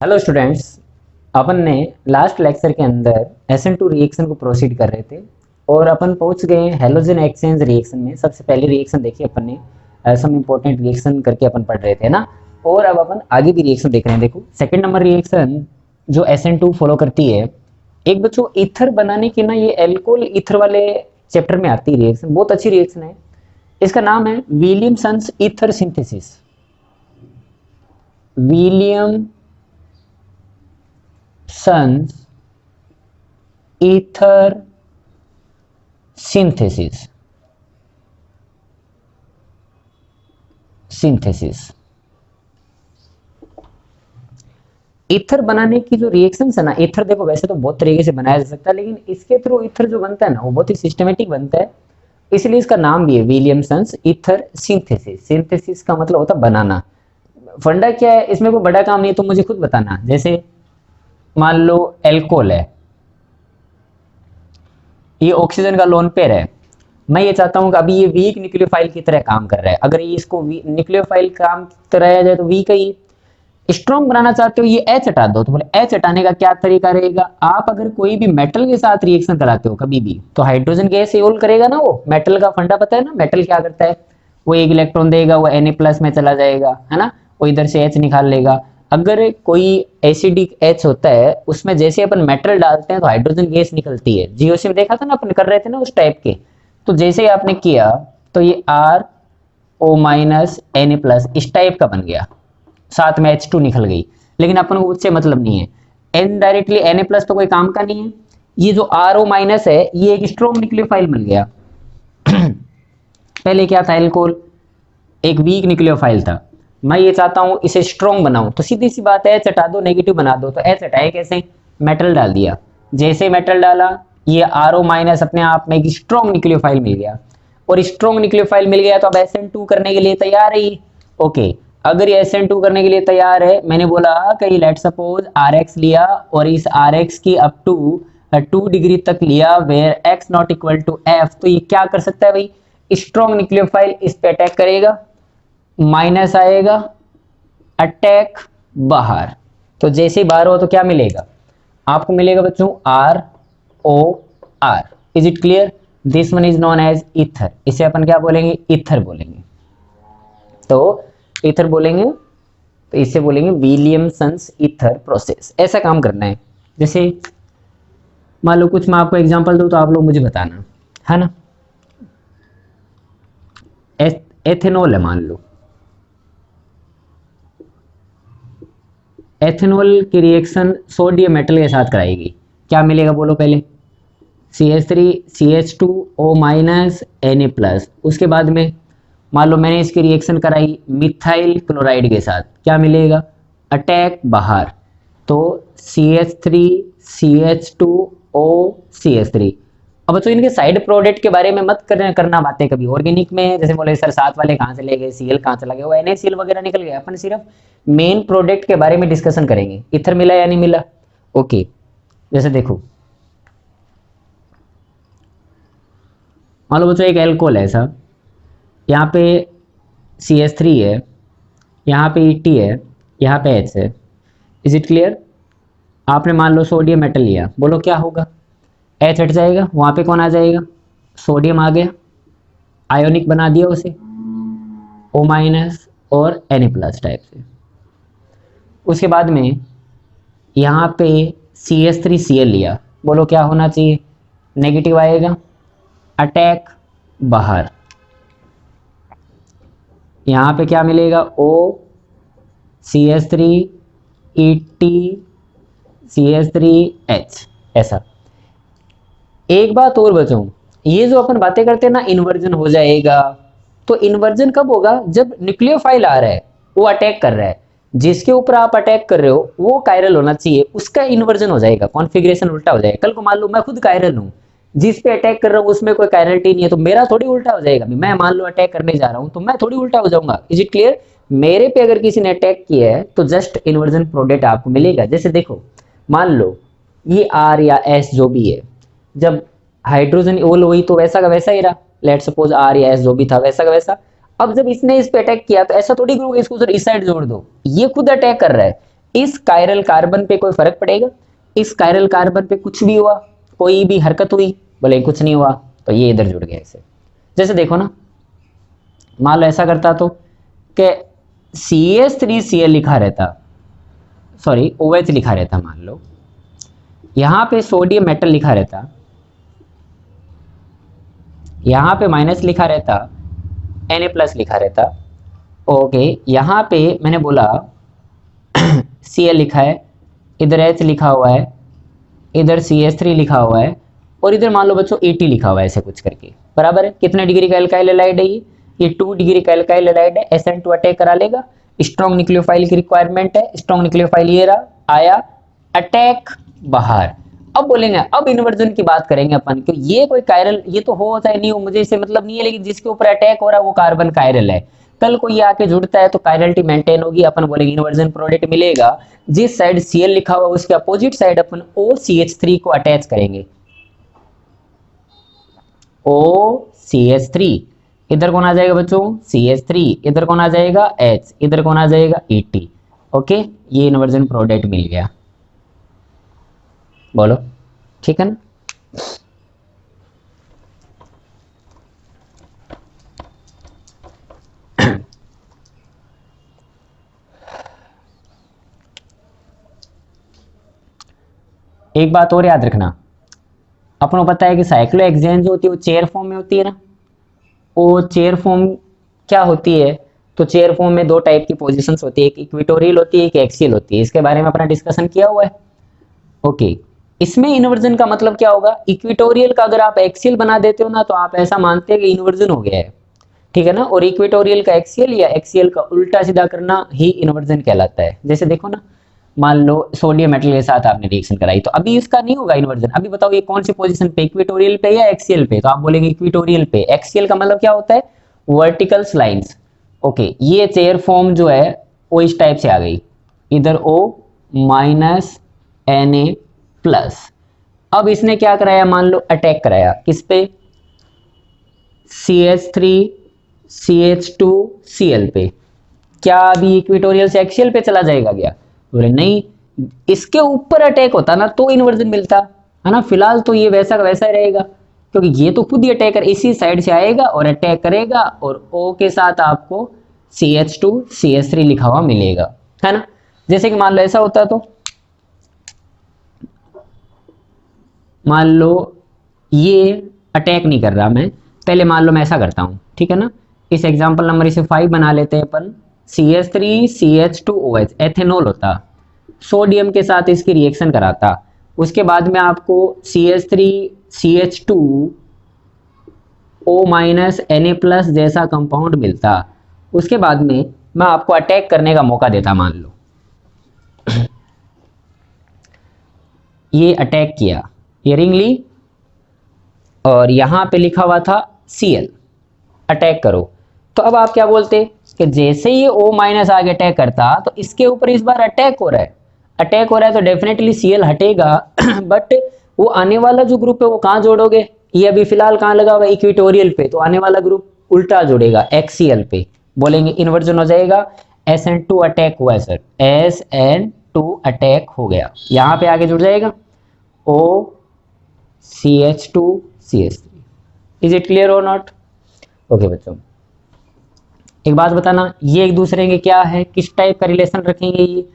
Hello students. अपन ने last lecture के अंदर SN2 रिएक्शन को प्रोसीड कर रहे थे और अपन पहुंच गए हेलोजन एक्सचेंज रिएक्शन में। सबसे पहले रिएक्शन देखी अपन ने, सम इंपॉर्टेंट रिएक्शन करके अपन पढ़ रहे थे ना। और अब अपन आगे भी रिएक्शन देख रहे हैं। देखो सेकंड नंबर रिएक्शन जो SN2 फॉलो करती है। एक बच्चों ईथर बनाने की ना, ये एल्कोहल ईथर वाले चैप्टर में आती है रिएक्शन, बहुत अच्छी रिएक्शन है। इसका नाम है Williamson's ether synthesis. Williamson's ether synthesis. Ether बनाने की जो रिएक्शन है ना, ईथर देखो वैसे तो बहुत तरीके से बनाया जा सकता है, लेकिन इसके थ्रू ईथर जो बनता है ना, वो बहुत ही सिस्टमेटिक बनता है। इसलिए इसका नाम भी है विलियमसन्स ईथर सिंथेसिस। सिंथेसिस का मतलब होता है बनाना। फंडा क्या है, इसमें कोई बड़ा काम नहीं है, तो मुझे खुद बताना। जैसे मान लो एल्कोहल है, ये ऑक्सीजन का लोन पेयर है। मैं ये चाहता हूं कि अभी ये वीक न्यूक्लियोफाइल की तरह काम कर रहा है। अगर ये इसको न्यूक्लियोफाइल काम कराया जाए तो वीक ही। स्ट्रॉन्ग बनाना चाहते हो, ये H हटा दो। तो बोले H हटाने का क्या तरीका रहेगा। आप अगर कोई भी मेटल के साथ रिएक्शन कराते हो कभी भी, तो हाइड्रोजन गैस एओल करेगा ना। वो मेटल का फंडा पता है ना, मेटल क्या करता है, वो एक इलेक्ट्रॉन देगा, वो Na+ में चला जाएगा, है ना। वो इधर से H निकाल लेगा। अगर कोई एसिडिक H होता है, उसमें जैसे अपन मेटल डालते हैं तो हाइड्रोजन गैस निकलती है। जीओसी में देखा था ना, अपन कर रहे थे ना उस टाइप के। तो जैसे ही आपने किया तो ये RO- Na+ इस टाइप का बन गया, साथ में H2 निकल गई। लेकिन अपन को उससे मतलब नहीं है। इनडायरेक्टली Na+ तो कोई काम का नहीं है। ये जो RO- है, ये एक स्ट्रॉन्ग न्यूक्लियोफाइल बन गया। पहले क्या था, एल्कोहल एक वीक न्यूक्लियोफाइल था। मैं ये चाहता हूं इसे स्ट्रॉन्ग बनाऊं, तो सीधी सी बात है H हटा दो, नेगेटिव बना दो। तो H हटाए कैसे, मेटल डाल दिया। जैसे मेटल डाला, ये RO- अपने आप में एक स्ट्रॉन्ग न्यूक्लियोफाइल मिल गया। और स्ट्रॉन्ग न्यूक्लियोफाइल मिल गया तो अब SN2 करने के लिए तैयार है। ओके, अगर ये SN2 करने के लिए तैयार है, मैंने बोला कि लेट सपोज RX लिया और इस RX की अप टू 2 डिग्री तक लिया, where X not equal to F। तो ये क्या कर सकता है भाई, स्ट्रॉन्ग न्यूक्लियोफाइल इस पे अटैक करेगा, माइनस आएगा, अटैक बाहर। तो जैसे ही बाहर हो तो क्या मिलेगा आपको, मिलेगा बच्चों ROR। Is it clear. This one is known as ether. इसे अपन क्या बोलेंगे, ईथर बोलेंगे। तो ईथर बोलेंगे, तो इसे बोलेंगे विलियमसन्स ईथर प्रोसेस। ऐसा काम करना है। जैसे मान लो कुछ मैं आपको एग्जांपल दूं तो आप लोग मुझे बताना, है ना। एथेनॉल है मान लो। एथेनॉल की रिएक्शन सोडियम मेटल के साथ कराएगी, क्या मिलेगा बोलो पहले, CH3 CH2O- Na+। उसके बाद में मान लो मैंने इसकी रिएक्शन कराई मिथाइल क्लोराइड के साथ, क्या मिलेगा, अटैक बाहर। तो CH3 CH2O CH3। अब बच्चों इनके साइड प्रोडक्ट के बारे में मत करना बातें कभी। ऑर्गेनिक में जैसे बोले सर साथ वाले कहाँ से ले गए, Cl कहाँ चला गया, वो NaCl वगैरह निकल गया। अपन सिर्फ मेन प्रोडक्ट के बारे में डिस्कशन करेंगे, इथर मिला या नहीं मिला। ओके, जैसे देखो मान लो बच्चों एक एल्कोहल है ऐसा, यहाँ पे CH3 है, यहाँ पे Et है, यहाँ पे H है। Is it clear. आपने मान लो सोडियम मेटल लिया, बोलो क्या होगा, H हट जाएगा, वहाँ पे कौन आ जाएगा, सोडियम आ गया, आयोनिक बना दिया उसे O- और Na+ टाइप से। उसके बाद में यहाँ पे CH3Cl लिया, बोलो क्या होना चाहिए, नेगेटिव आएगा, अटैक बाहर। यहाँ पे क्या मिलेगा, O CH3 Et CH3H। ऐसा। एक बात और बचूं, ये जो अपन बातें करते हैं ना इन्वर्जन हो जाएगा, तो इन्वर्जन कब होगा, जब न्यूक्लियोफाइल आ रहा है, वो अटैक कर रहा है। जिसके ऊपर आप अटैक कर रहे हो वो कायरल होना चाहिए, उसका इन्वर्जन हो जाएगा, कॉन्फ़िगरेशन उल्टा हो जाएगा। कल को मान लो मैं खुद कायरल हूँ, जिस पे अटैक कर रहा हूँ उसमें कोई कायरलिटी नहीं है, तो मेरा थोड़ी उल्टा हो जाएगा। मैं मान लो अटैक करने जा रहा हूँ तो मैं थोड़ी उल्टा हो जाऊंगा। Is it clear. मेरे पे अगर किसी ने अटैक किया है तो जस्ट इन्वर्जन प्रोडक्ट आपको मिलेगा। जैसे देखो मान लो ये R या S जो भी है, जब हाइड्रोजन ओल हुई तो वैसा का वैसा ही रहा। लेट सपोज R या S जो भी था वैसा का वैसा। अब जब इसने इस पे अटैक किया तो ऐसा थोड़ी करोगे इसको सर इस साइड जोड़ दो, ये खुद अटैक कर रहा है। इस कायरल कार्बन पे कोई फर्क पड़ेगा? इस कायरल कार्बन पे कुछ भी हुआ, कोई भी हरकत हुई? बोले कुछ नहीं हुआ, तो ये इधर जुड़ गया ऐसे। जैसे देखो ना, मान लो ऐसा करता तो कि CH3Cl लिखा रहता, सॉरी OH लिखा रहता, मान लो यहां पे सोडियम मेटल लिखा रहता, यहां पे माइनस लिखा रहता, Na+ लिखा रहता। ओके, यहां पे मैंने बोला Cl लिखा है, इधर H लिखा हुआ है, इधर CH3 लिखा हुआ है, और इधर मान लो बच्चों 80 लिखा हुआ है, ऐसे कुछ करके। बराबर है? कितने डिग्री का एल्काइल हैलाइड है ये 2 डिग्री का एल्काइल हैलाइड है। SN2 अटैक करा लेगा। स्ट्रॉन्ग न्यूक्लियोफाइल की रिक्वायरमेंट है, स्ट्रॉन्ग न्यूक्लियोफाइल ये रहा, आया, अटैक, बाहर। अब बोलेंगे, अब इन्वर्जन की बात करेंगे अपन कि ये कोई कायरल, ये तो हो चाहे नहीं हो, मुझे इससे मतलब नहीं है, लेकिन जिसके ऊपर अटैक हो रहा है वो कार्बन कायरल है। कल को ये आके जुड़ता है तो कायरलिटी मेंटेन होगी, अपन बोलेंगे इन्वर्जन प्रोडक्ट मिलेगा। जिस साइड Cl लिखा हुआ उसके अपोजिट साइड अपन OCH3 को अटैच करेंगे। OCH3, इधर कौन आ जाएगा बच्चों? CH3, इधर कौन आ जाएगा? H, इधर कौन आ जाएगा? Et। ओके, ये इन्वर्जन प्रोडक्ट मिल गया। बोलो ठीक है ना? एक बात और याद रखना, अपन को पता है कि साइक्लोहेक्सेन जो होती है वो चेयर फॉर्म में होती है ना। वो चेयर फॉर्म क्या होती है? तो चेयर फॉर्म में दो टाइप की पोजीशंस होती है, एक इक्वेटोरियल होती है, एक एक्सियल होती है। इसके बारे में अपना डिस्कशन किया हुआ है। ओके, इसमें इन्वर्जन का मतलब क्या होगा? इक्वेटोरियल का अगर आप एक्सियल बना देते हो ना, तो आप ऐसा मानते हैं कि इन्वर्जन हो गया है, ठीक है ना। और इक्वेटोरियल का एक्सियल या एक्सियल का उल्टा सीधा करना ही इन्वर्जन कहलाता है। जैसे देखो ना, मान लो सोडियम मेटल के साथ आपने रिएक्शन कराई, तो अभी इसका नहीं होगा इन्वर्जन। अभी बताओ ये कौन सी पोजीशन पे, इक्वेटोरियल पे या एक्सियल पे? तो आप बोलेंगे इक्वेटोरियल पे। एक्सियल का मतलब क्या होता है? Vertical lines. ओके, ये चेयर फॉर्म जो है वो इस टाइप से आ गई, इधर O माइनस Na+। अब इसने क्या कराया? मान लो अटैक कराया, किस पे? CH3 CH2 Cl पे। क्या अभी इक्वेटोरियल से एक्सियल पे चला जाएगा क्या? बोले नहीं, इसके ऊपर अटैक होता ना तो इन्वर्जन मिलता है ना। फिलहाल तो ये वैसा का वैसा ही रहेगा, क्योंकि ये तो खुद ही अटैकर इसी साइड से आएगा और अटैक करेगा, और O के साथ आपको CH2 CH3 लिखा हुआ मिलेगा, है ना। जैसे कि मान लो ऐसा होता, तो मान लो ये अटैक नहीं कर रहा, मैं पहले मान लो मैं ऐसा करता हूं, ठीक है ना। इस एग्जांपल नंबर इसे 5 बना लेते हैं अपन। CH3 CH2OH एथेनॉल होता, सोडियम के साथ इसकी रिएक्शन कराता, उसके बाद में आपको CH3 CH2O माइनस Na+ जैसा कंपाउंड मिलता। उसके बाद में मैं आपको अटैक करने का मौका देता, मान लो ये अटैक किया, ये रिंग ली, और यहां पे लिखा हुआ था Cl, अटैक करो। तो अब आप क्या बोलते कि जैसे ही O माइनस आगे अटैक करता, तो इसके ऊपर इस बार अटैक हो रहा है, अटैक हो रहा है तो डेफिनेटली Cl हटेगा बट वो आने वाला जो ग्रुप है वो कहाँ जोड़ोगे? ये अभी फिलहाल कहाँ लगा हुआ है? इक्वेटोरियल पे, तो आने वाला ग्रुप उल्टा जुड़ेगा, एक्सियल पे। बोलेंगे इन्वर्जन हो जाएगा। SN2 अटैक हुआ है सर, SN2 अटैक हो गया, यहाँ पे आगे जुड़ जाएगा O CH2 CH3। Is it clear और नॉट? ओके बच्चों, एक बात बताना, ये एक दूसरे के क्या है, किस टाइप का रिलेशन रखेंगे?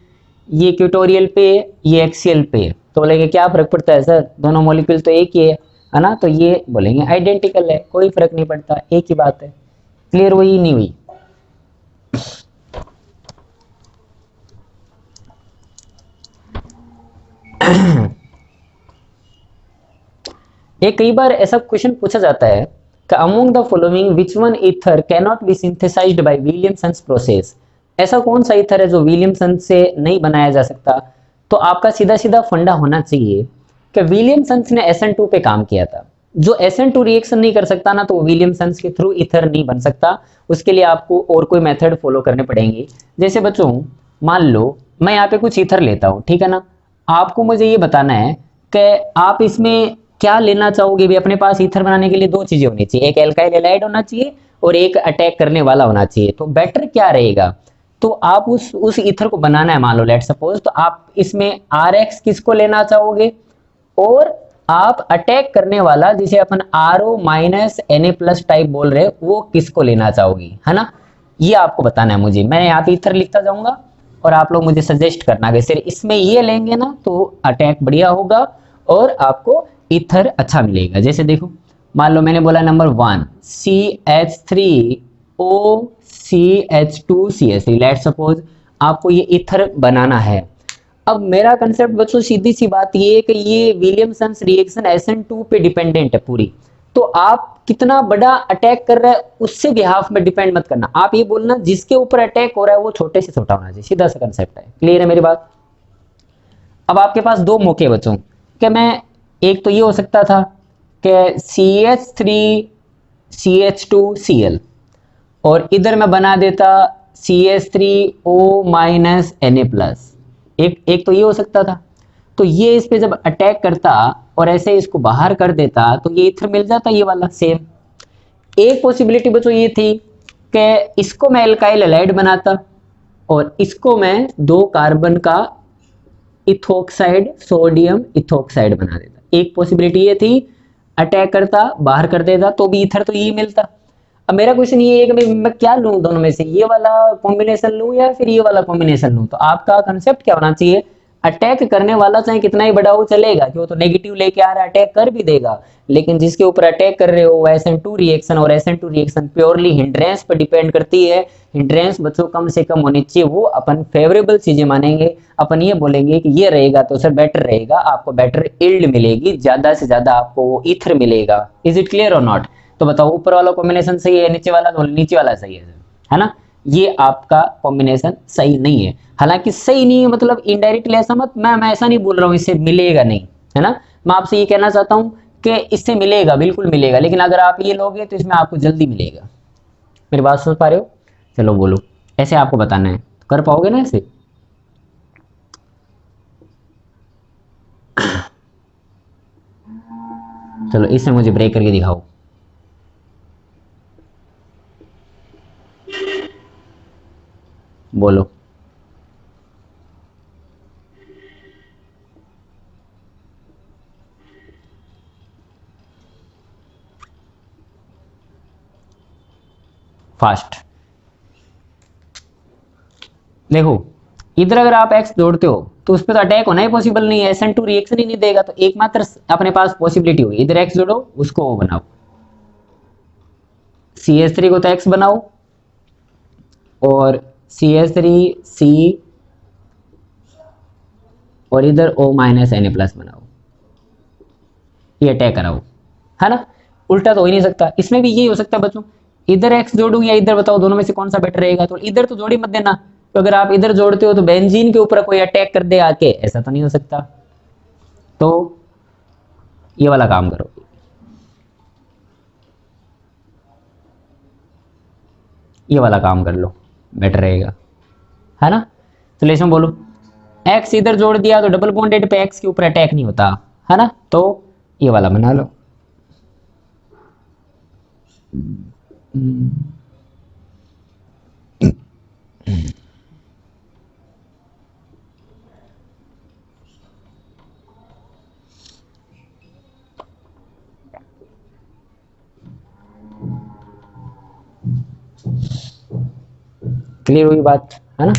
ये इक्वेटोरियल पे, ये एक्सियल पे। तो बोलेंगे क्या फर्क पड़ता है सर, दोनों मॉलिक्यूल तो एक ही है ना। तो ये बोलेंगे आइडेंटिकल है, कोई फर्क नहीं पड़ता, एक ही बात है। क्लियर हुई नहीं हुई? एक कई बार ऐसा क्वेश्चन पूछा जाता है कि among the following which one ether can not be synthesized by Williamson's process. ऐसा कौन सा ईथर है जो विलियमसन से नहीं बनाया जा सकता? तो आपका सीधा सीधा फंडा होना चाहिए कि विलियमसन्स ने SN2 पे काम किया था। जो SN2 रिएक्शन नहीं कर सकता ना, तो विलियमसन्स के थ्रू ईथर नहीं बन सकता। उसके लिए आपको और कोई मेथड फॉलो करने पड़ेंगे। जैसे बच्चों, मान लो मैं यहाँ पे कुछ ईथर लेता हूँ, ठीक है ना। आपको मुझे ये बताना है कि आप इसमें क्या लेना चाहोगे भी। अपने पास ईथर बनाने के लिए दो चीजें होनी चाहिए, एक एल्काइल हैलाइड होना चाहिए और एक अटैक करने वाला होना चाहिए। तो बेटर क्या रहेगा? तो आप उस ईथर को बनाना है, मान लो लेट सपोज, तो आप इसमें RX किसको लेना चाहोगे, और आप अटैक करने वाला जिसे अपन RO माइनस Na+ टाइप बोल रहे हैं वो किसको लेना चाहोगी, है ना। ये आपको बताना है मुझे। मैं यहाँ पे ईथर लिखता जाऊंगा और आप लोग मुझे सजेस्ट करना कि सर इसमें ये लेंगे ना तो अटैक बढ़िया होगा और आपको ईथर अच्छा मिलेगा। जैसे देखो, मान लो मैंने बोला नंबर 1 CH3OCH2CH3, लेट सपोज आपको ये ईथर बनाना है। अब मेरा कंसेप्ट बच्चों सीधी सी बात ये है कि ये विलियमसन्स रिएक्शन SN2 पे डिपेंडेंट है पूरी, तो आप कितना बड़ा अटैक कर रहा है उससे बिहाफ में डिपेंड मत करना। आप ये बोलना जिसके ऊपर अटैक हो रहा है वो छोटे से छोटा होना चाहिए, सीधा सा कंसेप्ट है। क्लियर है मेरी बात। अब आपके पास दो मौके बच्चों कि मैं, एक तो ये हो सकता था कि CH3CH2Cl और इधर मैं बना देता CH3O-Na+। एक तो ये हो सकता था। तो ये इस पे जब अटैक करता और ऐसे इसको बाहर कर देता तो ये इथर मिल जाता, ये वाला सेम। एक पॉसिबिलिटी बच्चों ये थी कि इसको मैं एल्काइल हैलाइड बनाता और इसको मैं 2 कार्बन का इथोक्साइड, सोडियम इथोक्साइड बना देता। एक पॉसिबिलिटी ये थी, अटैक करता बाहर कर देता तो भी ईथर तो ये मिलता। अब मेरा क्वेश्चन ये है कि मैं क्या लूं दोनों में से, ये वाला कॉम्बिनेशन लूं या फिर ये वाला कॉम्बिनेशन लूं। तो आपका कंसेप्ट क्या होना चाहिए, अटैक करने वाला चाहे कितना ही बड़ा हो चलेगा, कि वो तो नेगेटिव लेके आ रहा है अटैक कर भी देगा, लेकिन जिसके ऊपर अटैक कर रहे हो वो SN2 रिएक्शन, और SN2 रिएक्शन प्योरली हिंड्रेंस पर डिपेंड करती है। हिंड्रेंस बच्चों कम से कम होनी चाहिए, वो अपन फेवरेबल चीजें मानेंगे। अपन ये बोलेंगे कि ये रहेगा तो सर बेटर रहेगा, आपको बेटर इल्ड मिलेगी, ज्यादा से ज्यादा आपको वो ईथर मिलेगा। इज इट क्लियर और नॉट। तो बताओ ऊपर वाला कॉम्बिनेशन सही है, नीचे वाला, तो नीचे वाला सही है ना। ये आपका कॉम्बिनेशन सही नहीं है। हालांकि सही नहीं है मतलब इनडायरेक्टली ऐसा मत, मैं ऐसा नहीं बोल रहा हूँ इससे मिलेगा नहीं, है ना। मैं आपसे ये कहना चाहता हूँ कि इससे मिलेगा, बिल्कुल मिलेगा, लेकिन अगर आप ये लोगे तो इसमें आपको जल्दी मिलेगा। मेरी बात सुन पा रहे हो। चलो बोलो, ऐसे आपको बताना है, कर पाओगे ना ऐसे। चलो इससे मुझे ब्रेक करके दिखाओ। बोलो। फास्ट। देखो, इधर अगर आप एक्स जोड़ते हो तो उस पर तो अटैक होना ही पॉसिबल नहीं है, SN2 रिएक्शन ही नहीं देगा। तो एकमात्र अपने पास पॉसिबिलिटी हुई, इधर एक्स जोड़ो, उसको वो बनाओ, CH3 को तो एक्स बनाओ और CH3C और इधर O-Na+ बनाओ, ये अटैक कराओ, है ना। उल्टा तो हो ही नहीं सकता। इसमें भी यही हो सकता है बच्चों, इधर एक्स जोड़ूं या इधर, बताओ दोनों में से कौन सा बेटर रहेगा। तो इधर तो जोड़ ही मत देना, तो अगर आप इधर जोड़ते हो तो बेंजीन के ऊपर कोई अटैक कर दे आके, ऐसा तो नहीं हो सकता। तो ये वाला काम करो, ये वाला काम कर लो, बेटर रहेगा, है ना। चलो इसमें बोलो, एक्स इधर जोड़ दिया तो डबल बॉन्डेड पे एक्स के ऊपर अटैक नहीं होता, है ना। तो ये वाला बना लो। क्लियर हुई बात, है ना।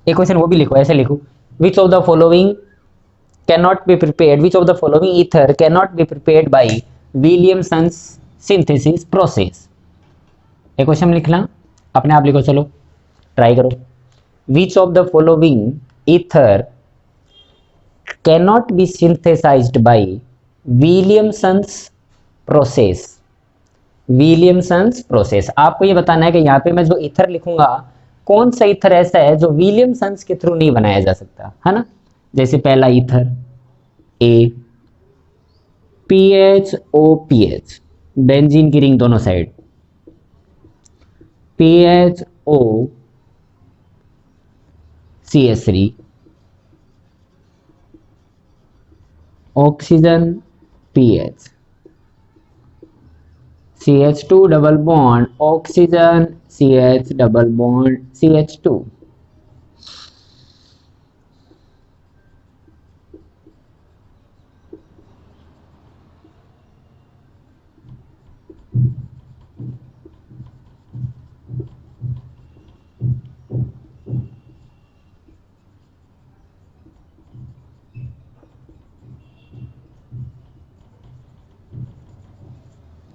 एक क्वेश्चन वो भी लिखो, ऐसे लिखो, which of the following cannot be prepared, which of the following ether cannot be prepared by Williamson's synthesis process। एक क्वेश्चन लिखना, अपने आप लिखो, चलो ट्राई करो। which of the following ether cannot be synthesized by Williamson's process। Williamson's process, आपको ये बताना है कि यहाँ पे मैं जो ईथर लिखूंगा कौन सा ईथर ऐसा है जो विलियमसन्स के थ्रू नहीं बनाया जा सकता, है ना। जैसे पहला ईथर ए, PHOPH, बेंजीन की रिंग दोनों side, PHOCH3, oxygen pH, CH2 double bond oxygen, CH double bond CH2।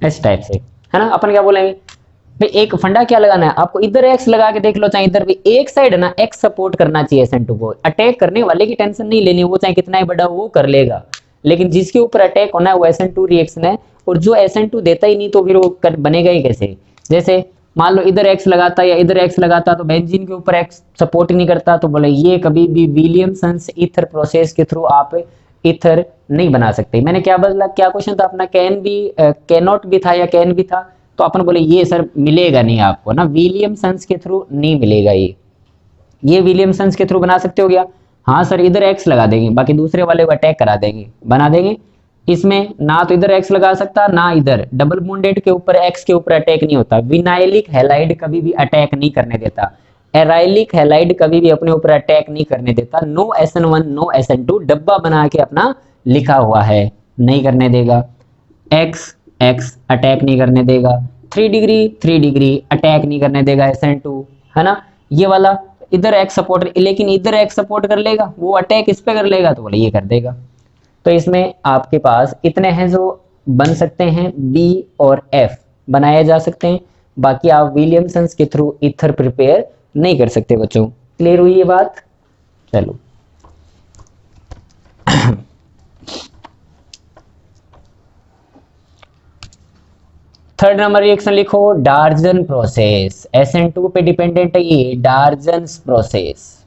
इस टाइप से, है ना। अपन क्या बोलेंगे भाई, एक फंडा क्या लगाना है आपको, इधर एक्स लगा के देख लो, चाहे इधर भी एक साइड है ना एक्स सपोर्ट करना चाहिए SN2 को। अटैक करने वाले की टेंशन नहीं लेनी, वो चाहे कितना ही बड़ा वो कर लेगा, लेकिन जिसके ऊपर अटैक होना है वो SN2 रिएक्शन है। और जो SN2 देता ही नहीं तो फिर वो बनेगा ही कैसे। जैसे मान लो इधर एक्स लगाता या इधर एक्स लगाता तो बेंजीन के ऊपर एक्स सपोर्ट नहीं करता, तो बोले ये कभी भी विलियमसन्स ईथर प्रोसेस के थ्रू आप ईथर नहीं बना सकते। मैंने क्या बदला, क्या क्वेश्चन था अपना, कैन भी कैन नॉट भी था या कैन भी था, तो अपन बोले ये सर मिलेगा नहीं आपको ना, विलियमसन्स के थ्रू नहीं मिलेगा ये विलियमसन्स के थ्रू बना सकते हो क्या, हाँ सर इधर एक्स लगा देंगे, बाकी दूसरे वाले को अटैक करा देंगे, बना देंगे। इसमें ना तो इधर एक्स लगा सकता ना इधर, डबल बॉन्डेड के ऊपर एक्स के ऊपर अटैक नहीं होता। विनाइलिक हैलाइड कभी भी अटैक नहीं करने देता, एराइलिक हैलाइड कभी भी अपने ऊपर अटैक नहीं करने देता। नो SN1 नो SN2 डब्बा बना के अपना लिखा हुआ है, नहीं करने देगा। एक्स एक्स अटैक नहीं करने देगा, 3 डिग्री अटैक नहीं करने देगा SN2, है ना। ये वाला इधर एक्स सपोर्ट, लेकिन इधर एक्स सपोर्ट कर लेगा, वो अटैक इस पे कर लेगा तो बोले ये कर देगा। तो इसमें आपके पास इतने हैं जो बन सकते हैं, B और F बनाए जा सकते हैं, बाकी आप विलियमसन्स के थ्रू ईथर प्रिपेयर नहीं कर सकते बच्चों। क्लियर हुई ये बात, चलो। थर्ड नंबर रिएक्शन लिखो, डार्जन प्रोसेस। SN2 पे डिपेंडेंट है ये डार्जन्स प्रोसेस।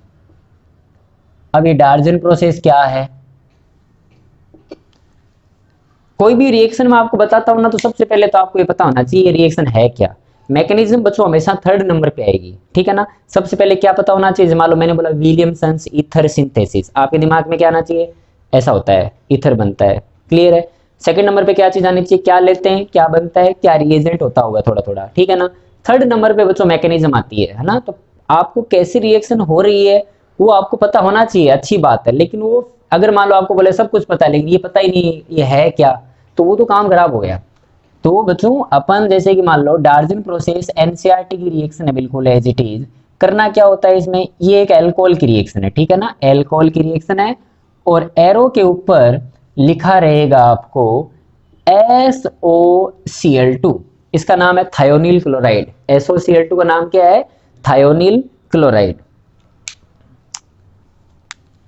अब ये डार्जन प्रोसेस क्या है, कोई भी रिएक्शन में आपको बताता हूं ना तो सबसे पहले तो आपको ये पता होना चाहिए ये रिएक्शन है क्या। मैकेनिज्म बच्चों हमेशा थर्ड नंबर पे आएगी, ठीक है ना। सबसे पहले क्या पता होना चाहिए, मान लो मैंने बोला विलियमसन्स ईथर सिंथेसिस, आपके दिमाग में क्या आना चाहिए, ऐसा होता है ईथर बनता है, क्लियर है। सेकंड नंबर पे क्या चीज आनी चाहिए, क्या लेते हैं, क्या बनता है, क्या रिएजेंट होता होगा थोड़ा थोड़ा, ठीक है ना। थर्ड नंबर पे बच्चों मैकेनिज्म आती है ना। तो आपको कैसी रिएक्शन हो रही है वो आपको पता होना चाहिए, अच्छी बात है। लेकिन वो अगर मान लो आपको बोले सब कुछ पता है लेकिन ये पता ही नहीं ये है क्या, तो वो तो काम खराब हो गया। तो बच्चों अपन जैसे कि मान लो डार्जन प्रोसेस NCERT की रिएक्शन है, बिल्कुल एज इट इज। करना क्या होता है इसमें, ये एक एल्कोहल की रिएक्शन है, ठीक है ना, एल्कोहल की रिएक्शन है। और एरो के ऊपर लिखा रहेगा आपको SOCl2, इसका नाम है थायोनिल क्लोराइड। SOCl2 का नाम क्या है, थायोनिल क्लोराइड,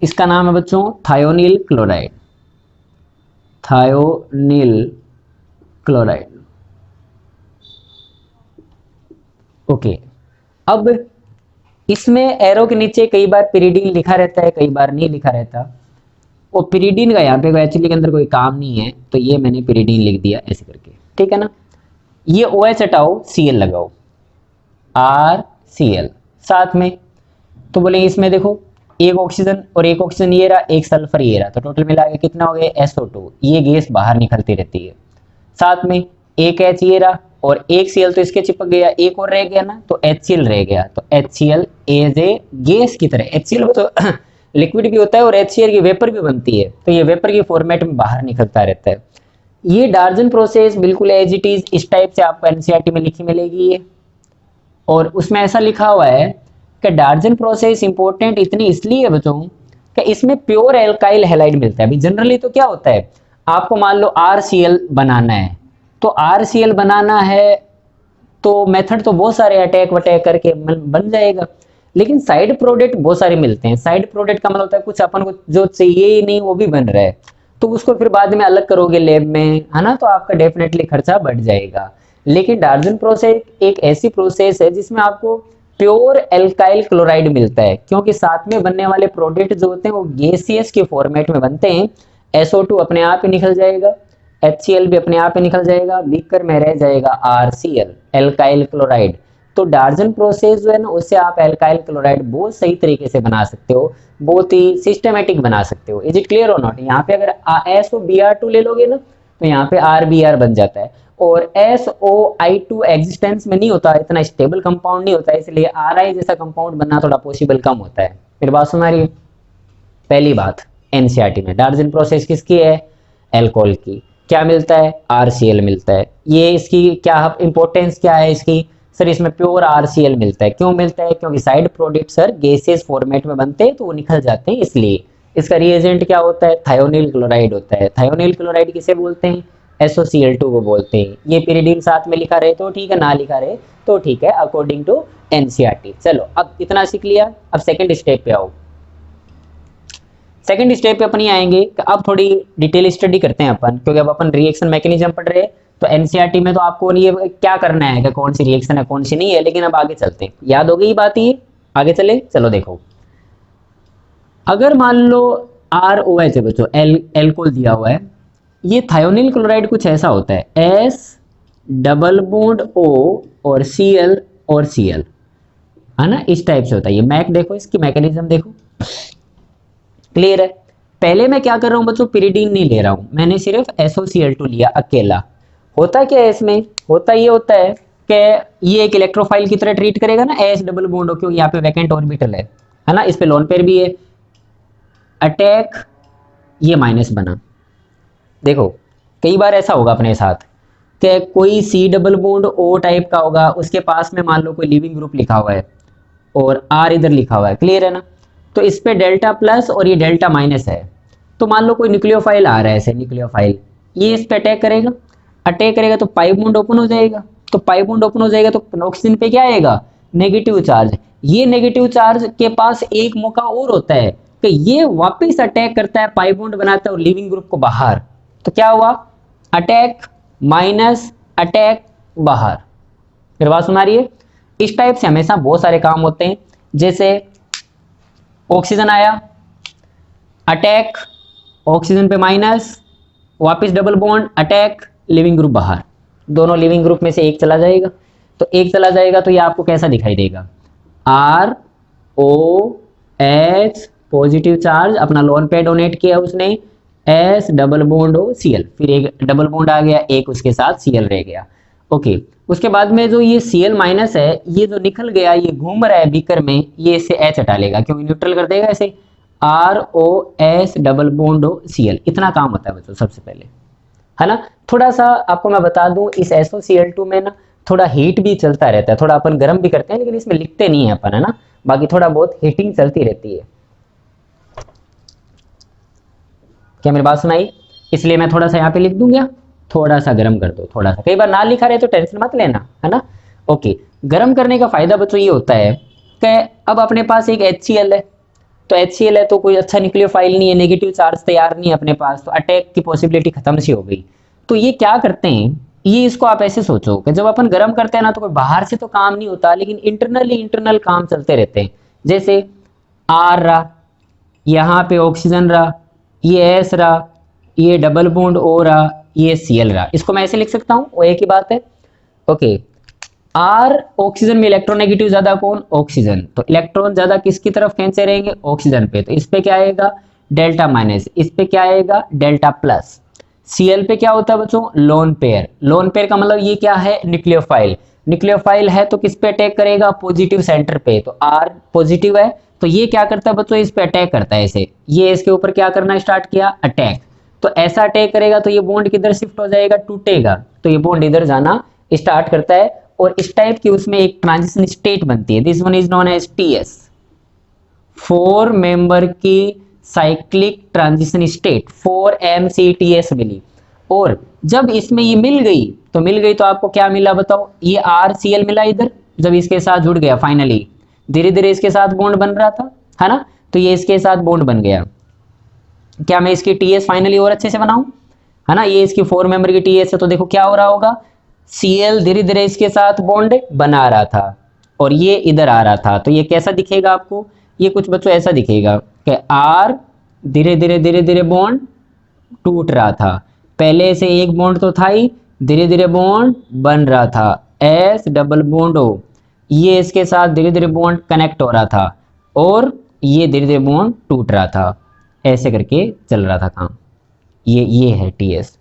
इसका नाम है बच्चों thionyl chloride, thionyl chloride. Okay, अब इसमें एरो के नीचे कई बार पिरिडीन लिखा रहता है, कई बार नहीं लिखा रहता। वो पिरिडीन का यहाँ पे एक्चुअली के अंदर कोई काम नहीं है, तो ये मैंने पिरिडीन लिख दिया ऐसे करके, ठीक है ना। ये OH हटाओ, Cl लगाओ, RCl साथ में। तो बोले इसमें देखो एक ऑक्सीजन और एक ऑक्सीजन ये रहा, एक सल्फर ये रहा, तो टोटल मिला के कितना हो गया SO2, ये गैस बाहर निकलती रहती है। साथ में एक H ये रहा और एक Cl तो इसके चिपक गया, एक और रह गया ना तो HCl रह गया। तो HCl एज ए गैस की तरह, HCl वो तो लिक्विड भी होता है और HCl की वेपर भी बनती है, तो ये वेपर की फॉर्मेट में बाहर निकलता रहता है। ये डार्जन प्रोसेस बिल्कुल एज इट इज इस टाइप से आपको NCERT में लिखी मिलेगी ये। और उसमें ऐसा लिखा हुआ है कि डार्जन प्रोसेस इंपॉर्टेंट इतनी इसलिए है बच्चों कि इसमें प्योर एल्काइल हैलाइड मिलता है। अभी जनरली तो क्या होता है, आपको मान लो RCl बनाना है, तो RCl बनाना है तो मेथड तो बहुत सारे अटैक वटैक करके बन जाएगा, लेकिन साइड प्रोडक्ट बहुत सारे मिलते हैं। साइड प्रोडक्ट का मतलब होता है कुछ अपन को जो चाहिए ही नहीं वो भी बन रहा है, तो उसको फिर बाद में अलग करोगे लैब में, है ना, तो आपका डेफिनेटली खर्चा बढ़ जाएगा। लेकिन डार्जन प्रोसेस एक ऐसी प्रोसेस है जिसमें आपको प्योर एल्काइल क्लोराइड मिलता है, क्योंकि साथ में बनने वाले प्रोडक्ट जो होते हैं वो गैसियस के फॉर्मेट में बनते हैं। SO2 अपने आप ही निकल जाएगा, HCl भी अपने आप ही निकल जाएगा, बीकर में रह जाएगा RCl एल्काइल क्लोराइड। तो डार्जन प्रोसेस जो है ना, उससे आप एल्काइल क्लोराइड बहुत सही तरीके से बना सकते हो, बहुत ही सिस्टमेटिक बना सकते हो। इज इट क्लियर और नॉट? यहाँ पे अगर SO Br2 ले लोगे ना, तो यहाँ पे RBr बन जाता है, और SOI2 एग्जिस्टेंस में नहीं होता, इतना स्टेबल कंपाउंड नहीं होता, इसलिए RI जैसा कंपाउंड बनना थोड़ा पॉसिबल कम होता है। मेरी बात सुना रही है? पहली बात, एनसीईआरटी में डार्जन प्रोसेस किसकी है? एल्कोहल की। क्या मिलता है? RCl मिलता है। ये इसकी क्या इंपॉर्टेंस क्या है इसकी? सर इसमें प्योर RCl मिलता है। क्यों मिलता है? क्योंकि side product sir gases format में बनते हैं तो वो निकल जाते हैं, इसलिए। इसका रिएजेंट क्या होता है? थायोनिल क्लोराइड होता है। थायोनिल क्लोराइड किसे बोलते हैं? SOCl2 को बोलते हैं। ये पिरिडीन साथ में लिखा रहे तो ठीक है, ना लिखा रहे तो ठीक है, अकॉर्डिंग टू एनसीईआरटी। चलो अब इतना सीख लिया, अब सेकंड स्टेप पे आओ। सेकंड स्टेप पे अपनी आएंगे, अब थोड़ी डिटेल स्टडी करते हैं अपन, क्योंकि अब अपन रिएक्शन मैकेनिज्म पढ़ रहे हैं, तो एनसीईआरटी में तो आपको ये क्या करना है कि कौन सी रिएक्शन है कौन सी नहीं है, लेकिन अब आगे चलते हैं। याद हो गई बात ये? आगे चले, चलो देखो। अगर मान लो ROH है बच्चों, एल्कोहल दिया हुआ है, ये थायोनिल क्लोराइड कुछ ऐसा होता है, S डबल बॉन्ड O और Cl और Cl, है ना, इस टाइप से होता है। ये मैक देखो, इसकी मैकेनिज्म देखो, क्लियर है? पहले मैं क्या कर रहा हूं बच्चों, पिरिडीन नहीं ले रहा हूं, मैंने सिर्फ SOCl2 लिया अकेला। होता क्या है इसमें? होता है कि ये एक इलेक्ट्रोफाइल की तरह ट्रीट करेगा ना, S डबल बॉन्ड हो, क्योंकि यहाँ पे वैकेंट ऑर्बिटल है ना, इस पे लोन पेयर भी है। अटैक, ये माइनस बना। देखो कई बार ऐसा होगा अपने साथ कि कोई C double bond O type का होगा, उसके पास में मान लो कोई लिविंग ग्रुप लिखा हुआ है और R इधर लिखा हुआ है, क्लियर है ना? तो इस पे डेल्टा प्लस और ये डेल्टा माइनस है। तो मान लो कोई न्यूक्लियोफाइल आ रहा है, ऐसे न्यूक्लियोफाइल, ये इस पे अटैक करेगा तो पाई बॉन्ड ओपन हो जाएगा। तो पाई बॉन्ड ओपन हो जाएगा तो ऑक्सीजन पे क्या आएगा? Negative charge. ये नेगेटिव चार्ज के पास एक मौका और होता है कि ये वापस अटैक करता है, पाई बॉन्ड बनाता है और लिविंग ग्रुप को बाहर। तो क्या हुआ? अटैक माइनस अटैक बाहर। फिर बात सुना रही है? इस टाइप से हमेशा बहुत सारे काम होते हैं, जैसे ऑक्सीजन आया, अटैक, ऑक्सीजन पे माइनस, वापस double bond, attack, leaving group बाहर। दोनों लिविंग ग्रुप में से एक चला जाएगा, तो एक चला जाएगा तो ये आपको कैसा दिखाई देगा? ROH पॉजिटिव चार्ज, अपना लोन पे डोनेट किया उसने, S double bond O Cl, फिर एक डबल बॉन्ड आ गया, एक उसके साथ Cl रह गया। ओके, उसके बाद में जो ये Cl माइनस है, ये जो निकल गया, ये घूम रहा है बीकर में, ये इससे H हटा लेगा, क्योंकि न्यूट्रल कर देगा ऐसे। ROS double bond O Cl, इतना काम होता है बच्चों सबसे पहले, है ना? थोड़ा सा आपको मैं बता दूं, इस SOCl2 में ना थोड़ा हीट भी चलता रहता है, थोड़ा अपन गर्म भी करते हैं, लेकिन इसमें लिखते नहीं है अपन, है ना? बाकी थोड़ा बहुत हीटिंग चलती रहती है। क्या मेरी बात सुनाई? इसलिए मैं थोड़ा सा यहाँ पे लिख दूंगा, थोड़ा सा गर्म कर दो, थोड़ा सा। कई बार ना लिखा रहे तो टेंशन मत लेना, है ना? ओके, गर्म करने का फायदा बच्चों ये होता है कि अब अपने पास एक HCl है, तो HCl है तो कोई अच्छा न्यूक्लियोफाइल नहीं है, नेगेटिव चार्ज तैयार नहीं है अपने पास, तो अटैक की पॉसिबिलिटी खत्म सी हो गई। तो ये क्या करते हैं, ये इसको आप ऐसे सोचो कि जब अपन गर्म करते हैं ना, तो कोई बाहर से तो काम नहीं होता, लेकिन इंटरनल काम चलते रहते हैं। जैसे R रहा, यहाँ पे ऑक्सीजन रहा, ये S रहा, ये डबल बॉन्ड O रहा, ये Cl रहा। इसको मैं ऐसे लिख सकता हूँ, वो एक ही बात है। ओके, R ऑक्सीजन में इलेक्ट्रोनेगेटिव ज्यादा कौन? ऑक्सीजन। तो इलेक्ट्रॉन ज्यादा किसकी तरफ खींचे रहेंगे? ऑक्सीजन पे। तो इस पे क्या आएगा? Delta minus. इस पे क्या आएगा? Delta plus. Cl पे क्या होता है बच्चों? Lone pair. लोन पेयर का मतलब ये क्या है? न्यूक्लियोफाइल। न्यूक्लियोफाइल है तो किस पे अटैक करेगा? पॉजिटिव सेंटर पे। तो R पॉजिटिव है, तो ये क्या करता है बच्चों? इस पे अटैक करता है ऐसे। ये इसके ऊपर क्या करना स्टार्ट किया? अटैक। तो ऐसा अटैक करेगा तो ये बॉन्ड किधर शिफ्ट हो जाएगा? टूटेगा। तो ये बॉन्ड इधर जाना स्टार्ट करता है, और इस टाइप की उसमें एक ट्रांजिशन स्टेट बनती है। This one is known as TS, 4 member की साइक्लिक ट्रांजिशन स्टेट, 4MCTS मिली। और जब इसमें ये मिल गई तो आपको क्या मिला बताओ? ये RCl मिला इधर, जब इसके साथ जुड़ गया फाइनली, धीरे धीरे इसके साथ बॉन्ड बन रहा था, है ना? तो ये इसके साथ बॉन्ड बन गया। क्या मैं इसकी TS फाइनली और अच्छे से बनाऊं, है ना? ये इसकी 4 मेंबर की TS है, तो देखो क्या हो रहा होगा, Cl धीरे धीरे इसके साथ बॉन्ड बना रहा था और ये इधर आ रहा था। तो ये कैसा दिखेगा आपको? ये कुछ बच्चों ऐसा दिखेगा कि R धीरे धीरे बॉन्ड टूट रहा था। पहले से एक बॉन्ड तो था ही, धीरे धीरे बॉन्ड बन रहा था, S डबल बॉन्ड O। ये इसके साथ धीरे धीरे बॉन्ड कनेक्ट हो रहा था और ये धीरे धीरे बॉन्ड टूट रहा था, ऐसे करके चल रहा था काम। ये है टीएस।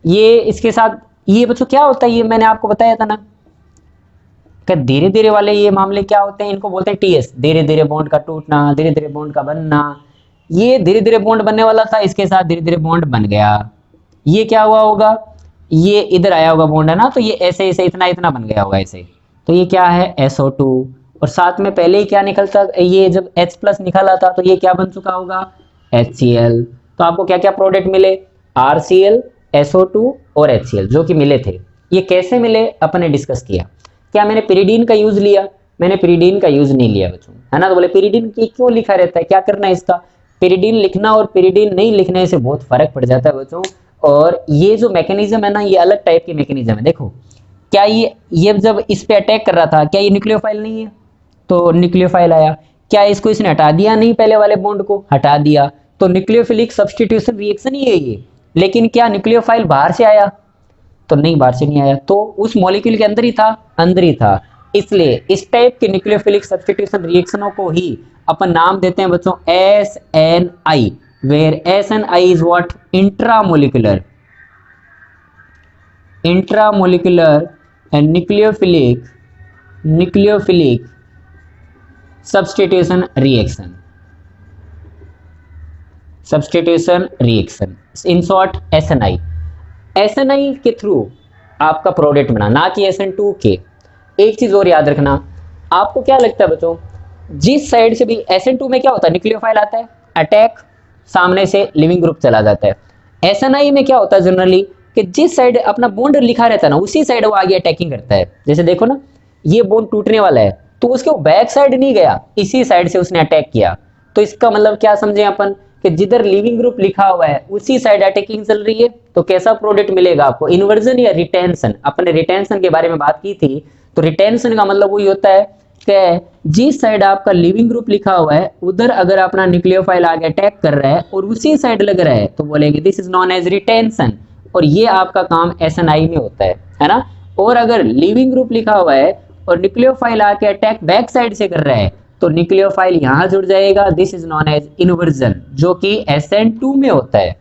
ये इसके साथ ये बच्चों क्या होता है, ये मैंने आपको बताया था ना कि धीरे धीरे वाले ये मामले क्या होते हैं, इनको बोलते हैं टीएस, धीरे धीरे बॉन्ड का टूटना, धीरे धीरे बॉन्ड का बनना। ये धीरे धीरे बॉन्ड बनने वाला था, इसके साथ धीरे धीरे बॉन्ड बन गया। ये क्या हुआ होगा, ये इधर आया होगा बॉन्ड है ना, तो ये ऐसे ऐसे इतना इतना बन गया होगा ऐसे। तो ये क्या है SO2, और साथ में पहले ही क्या निकलता, ये जब H+ निकला था तो ये क्या बन चुका होगा HCl। तो आपको क्या क्या प्रोडक्ट मिले, RCl, SO2 और HCl जो कि मिले थे। ये कैसे मिले अपने डिस्कस किया। क्या मैंने पिरिडीन का यूज लिया, मैंने पिरिडीन का यूज नहीं लिया बच्चों, है ना। तो बोले पिरिडीन की क्यों लिखा रहता है, क्या करना है इसका। पिरिडीन लिखना और पिरिडीन नहीं लिखने से बहुत फर्क पड़ जाता है बच्चों। और ये जो मैकेनिज्म है ना, ये अलग टाइप की मैकेनिज्म है। देखो क्या ये जब इस पे अटैक कर रहा था, क्या ये न्यूक्लियोफाइल नहीं है, तो न्यूक्लियोफाइल आया। क्या इसको इसने हटा दिया, नहीं, पहले वाले बॉन्ड को हटा दिया, तो न्यूक्लियोफिलिक सब्स्टिट्यूशन रिएक्शन ही है ये। लेकिन क्या न्यूक्लियोफाइल बाहर से आया, तो नहीं, बाहर से नहीं आया, तो उस मॉलिक्यूल के अंदर ही था, अंदर ही था। इसलिए इस टाइप के न्यूक्लियोफिलिक सब्स्टिट्यूशन रिएक्शनों को ही अपन नाम देते हैं बच्चों SNI, where SNI is what, intramolecular and nucleophilic substitution reaction, in short SNI। SNI के थ्रू आपका प्रोडक्ट बना, ना कि SN2 के। एक चीज और याद रखना, आपको क्या लगता है बच्चों, जिस साइड से भी SN2 में क्या होता है, न्यूक्लियोफाइल आता है, अटैक, सामने से लिविंग ग्रुप चला जाता है। SNI में क्या होता है जनरली कि जिस साइड अपना बॉन्ड लिखा रहता है ना, उसी साइड वो आगे अटैकिंग करता है। जैसे देखो ना, ये बॉन्ड टूटने वाला है तो उसके वो बैक साइड नहीं गया, इसी साइड से उसने अटैक किया। तो इसका मतलब क्या समझे अपन कि जिधर लिविंग ग्रुप लिखा हुआ है उसी साइड अटैकिंग चल रही है। तो कैसा प्रोडक्ट मिलेगा आपको, इन्वर्जन या रिटेंशन। अपने रिटेंशन के बारे में बात की थी, तो रिटेंशन का मतलब वही होता है कि जिस साइड आपका लिविंग ग्रुप लिखा हुआ है उधर अगर अपना न्यूक्लियोफाइल आगे अटैक कर रहा है और उसी साइड लग रहा है तो बोलेंगे this is known as retention. और ये आपका काम SNI में होता है ना। और अगर लिविंग ग्रुप लिखा हुआ है और न्यूक्लियोफाइल आके अटैक बैक साइड से कर रहा है तो न्यूक्लियोफाइल यहां जुड़ जाएगा, this is known as inversion, जो कि SN2 में होता है।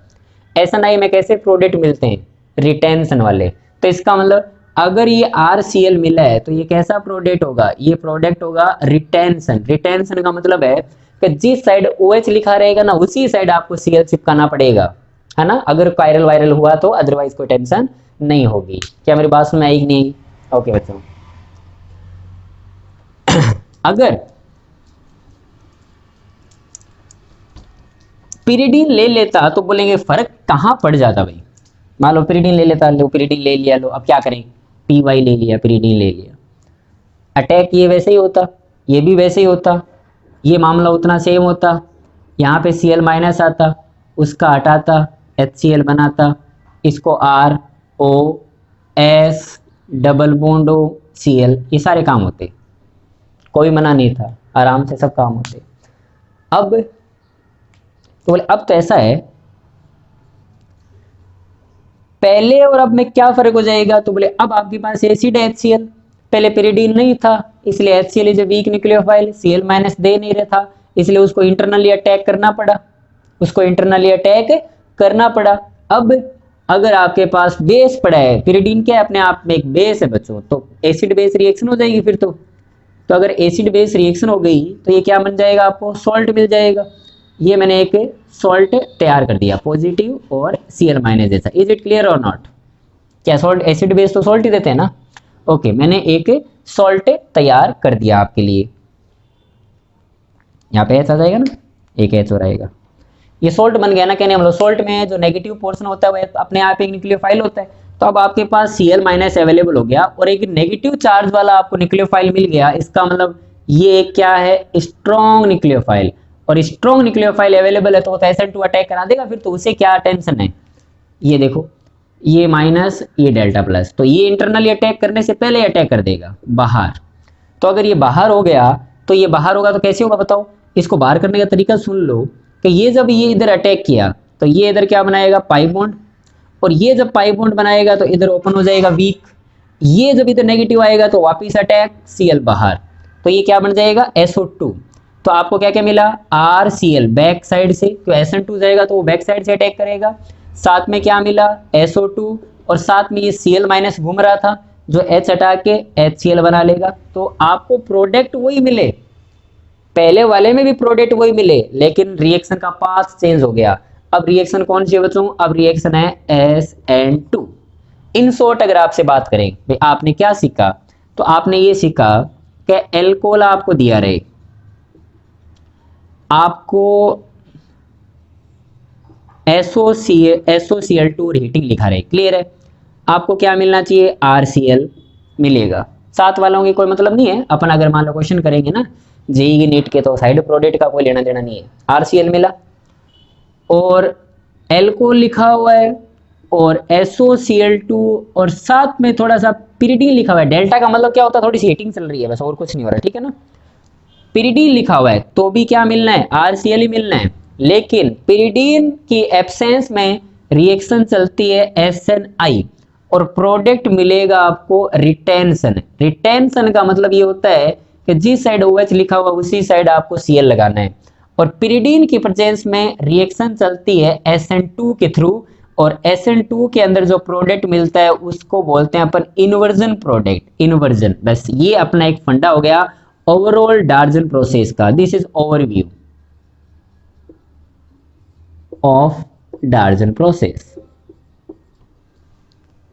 SNI में कैसे प्रोडक्ट मिलते हैं, रिटेंशन वाले। तो इसका मतलब अगर ये RCl मिला है तो ये कैसा प्रोडक्ट होगा, ये प्रोडक्ट होगा रिटेंशन। रिटेंशन का मतलब है कि जिस साइड OH लिखा रहेगा ना उसी साइड आपको Cl चिपकाना पड़ेगा, है ना। अगर कायरल वायरल हुआ तो अदरवाइज कोई टेंशन नहीं होगी। क्या मेरी बात सुन आई कि नहीं। ओके बच्चों, अगर पिरिडीन ले लेता तो बोलेंगे फर्क कहां पड़ जाता भाई। मान लो पिरिडीन ले लेता, लो पिरिडीन ले लिया, लो अब क्या करें, PY ले लिया, पिरिडीन ले लिया, अटैक ये वैसे ही होता, ये भी वैसे ही होता, ये मामला उतना सेम होता। यहाँ पे Cl- आता, उसका हटाता, HCl बनाता, इसको ROS डबल बॉन्ड OCl, ये सारे काम होते, कोई मना नहीं था, आराम से सब काम होते। अब तो बोले अब तो ऐसा है, पहले और अब में क्या फर्क हो जाएगा, तो बोले अब आपके पास एसिड है HCl, पहले पिरिडीन नहीं था इसलिए HCl is a weak nucleophile, Cl- दे नहीं रहा था इसलिए उसको इंटरनली अटैक करना पड़ा, अब अगर आपके पास बेस पड़ा है, पिरिडीन क्या है अपने आप में एक बेस है बच्चों, तो एसिड बेस रिएक्शन हो जाएगी फिर तो अगर एसिड बेस रिएक्शन हो गई तो ये क्या बन जाएगा, आपको सॉल्ट मिल जाएगा। ये मैंने एक सॉल्ट तैयार कर दिया, पॉजिटिव और Cl- जैसा। इज इट क्लियर और नॉट। क्या सॉल्ट, एसिड बेस तो सॉल्ट ही देते हैं ना। ओके, मैंने एक सॉल्ट तैयार कर दिया आपके लिए। यहाँ पे H आ जाएगा ना, एक H हो रहेगा, ये सॉल्ट बन गया ना। कहने मतलब सॉल्ट में जो नेगेटिव पोर्शन होता है वो अपने आप एक न्यूक्लियोफाइल होता है। तो अब आपके पास Cl- अवेलेबल हो गया और एक नेगेटिव चार्ज वाला आपको न्यूक्लियोफाइल मिल गया। इसका मतलब ये क्या है, स्ट्रॉन्ग न्यूक्लियोफाइल, और स्ट्रॉन्ग न्यूक्लियोफाइल अवेलेबल है तो SN2 अटैक करा देगा फिर तो उसे क्या टेंशन है। ये देखो, ये माइनस, ये डेल्टा प्लस, तो ये इंटरनली अटैक करने से पहले अटैक कर देगा बाहर। तो अगर ये बाहर हो गया तो ये बाहर होगा तो कैसे होगा बताओ। इसको बाहर करने का तरीका सुन लो कि ये जब ये इधर अटैक किया तो ये इधर क्या बनाएगा, पाई बॉन्ड, और ये जब पाई बॉन्ड बनाएगा तो इधर ओपन हो जाएगा वीक, ये जब इधर नेगेटिव आएगा तो वापिस अटैक, Cl बाहर, तो ये क्या बन जाएगा SO2। तो आपको क्या क्या मिला, RCl बैक साइड से, क्यों SN2 जाएगा तो वो बैक साइड से अटैक करेगा। साथ में क्या मिला, SO2, और साथ में ये Cl माइनस घूम रहा था जो H हटा के HCl बना लेगा। तो आपको प्रोडक्ट वही मिले, पहले वाले में भी प्रोडक्ट वही मिले, लेकिन रिएक्शन का पाथ चेंज हो गया। अब रिएक्शन कौन सी है बच्चों, अब रिएक्शन है SN2। इन शॉर्ट अगर आपसे बात करें भाई आपने क्या सीखा, तो आपने ये सीखा कि एल्कोहल आपको दिया रहे, आपको SOCl2 हीटिंग लिखा रहे, क्लियर है। आपको क्या मिलना चाहिए, RCl मिलेगा। साथ वालों की कोई मतलब नहीं है, अपन अगर मान लो क्वेश्चन करेंगे ना जेई की नीट के, तो साइड प्रोडक्ट का कोई लेना देना नहीं है, RCl मिला। और एल्कोहल लिखा हुआ है और SOCl2 और साथ में थोड़ा सा पिरिडीन लिखा हुआ है। डेल्टा का मतलब क्या होता है, थोड़ी सी हीटिंग चल रही है बस, और कुछ नहीं हो रहा, ठीक है ना। पिरिडीन लिखा हुआ है तो भी क्या मिलना है, RCl ही मिलना है। लेकिन पिरिडीन की एब्सेंस में रिएक्शन चलती है SNI और प्रोडक्ट मिलेगा आपको रिटेंशन। रिटेंशन का मतलब ये होता है कि जिस साइड OH लिखा हुआ उसी साइड आपको Cl लगाना है। और पिरिडीन की प्रेजेंस में रिएक्शन चलती है SN2 के थ्रू, और SN2 के अंदर जो प्रोडक्ट मिलता है उसको बोलते हैं अपन इन्वर्जन प्रोडक्ट, इन्वर्जन। बस ये अपना एक फंडा हो गया ओवरऑल डार्जन प्रोसेस का। This is overview of डार्जन process,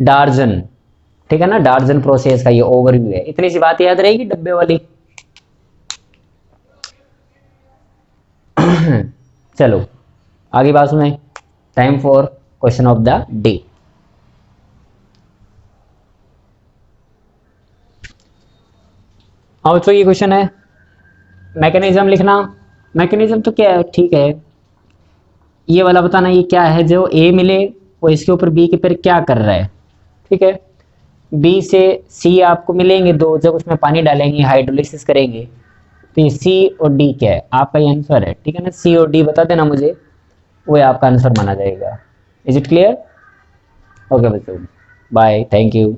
डार्जन, ठीक है ना, डार्जन प्रोसेस का ये ओवरव्यू है। इतनी सी बात याद रहेगी डब्बे वाली। चलो आगे बात सुने, time for question of the day. और तो ये क्वेश्चन है, मैकेनिज्म लिखना। मैकेनिज्म तो क्या है, ठीक है, ये वाला बताना ये क्या है, जो ए मिले वो इसके ऊपर बी के फिर क्या कर रहा है, ठीक है। बी से सी आपको मिलेंगे दो, जब उसमें पानी डालेंगे हाइड्रोलिसिस करेंगे, तो ये सी और डी क्या है, आपका ये आंसर है, ठीक है ना। सी और डी बता देना मुझे, वो आपका आंसर माना जाएगा। Is it clear? ओके बच्चों, बाय, थैंक यू।